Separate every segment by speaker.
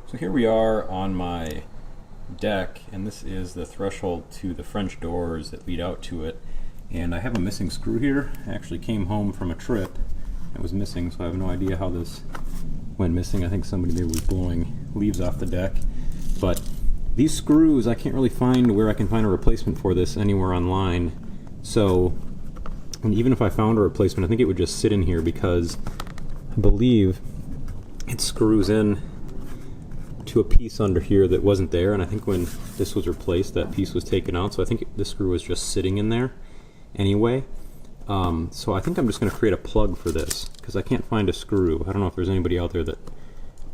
Speaker 1: So here we are on my deck, and this is the threshold to the French doors that lead out to it. And I have a missing screw here. I actually came home from a trip. It was missing, so I have no idea how this went missing. I think somebody maybe was blowing leaves off the deck. But these screws, I can't really find where I can find a replacement for this anywhere online. So, and even if I found a replacement, I think it would just sit in here because I believe it screws in to a piece under here that wasn't there, and I think when this was replaced that piece was taken out, so I think this screw was just sitting in there anyway. So I think I'm just going to create a plug for this because I can't find a screw. I don't know if there's anybody out there that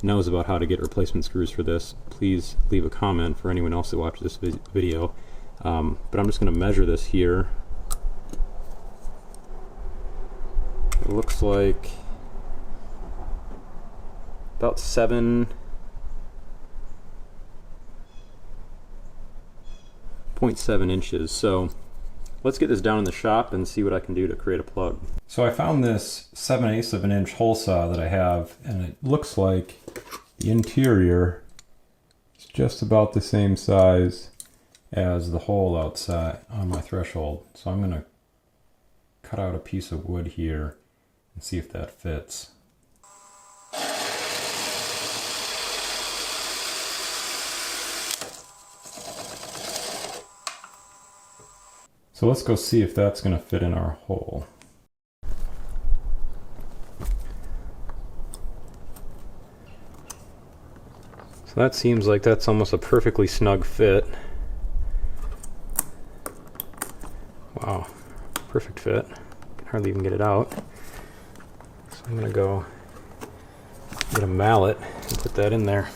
Speaker 1: knows about how to get replacement screws for this. Please leave a comment for anyone else that watches this video. But I'm just going to measure this here. It looks like about 7.7 inches. So let's get this down in the shop and see what I can do to create a plug. So I found this 7/8 of an inch hole saw that I have, and it looks like the interior is just about the same size as the hole outside on my threshold. So I'm going to cut out a piece of wood here and see if that fits. So let's go see if that's going to fit in our hole. So that seems like that's almost a perfectly snug fit. Wow, perfect fit. Can hardly even get it out. So I'm going to go get a mallet and put that in there.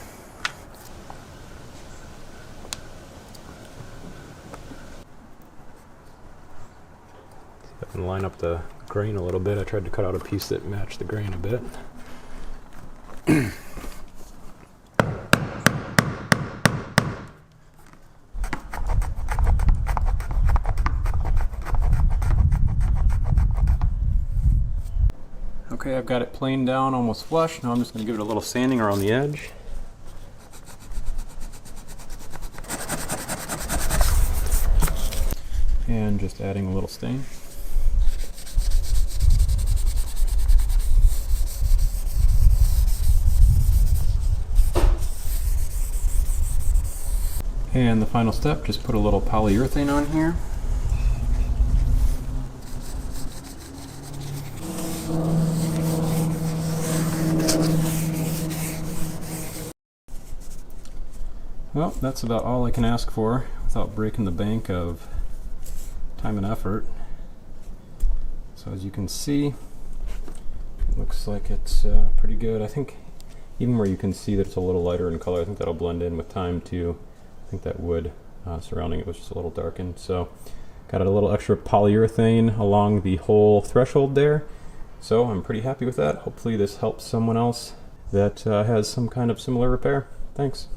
Speaker 1: And line up the grain a little bit. I tried to cut out a piece that matched the grain a bit. Okay, I've got it planed down, almost flush. Now I'm just going to give it a little sanding around the edge. And just adding a little stain. And the final step, just put a little polyurethane on here. Well, that's about all I can ask for without breaking the bank of time and effort. So as you can see, it looks like it's pretty good. I think even where you can see that it's a little lighter in color, I think that'll blend in with time too. I think that wood surrounding it was just a little darkened. So got a little extra polyurethane along the whole threshold there. So I'm pretty happy with that. Hopefully this helps someone else that has some kind of similar repair. Thanks.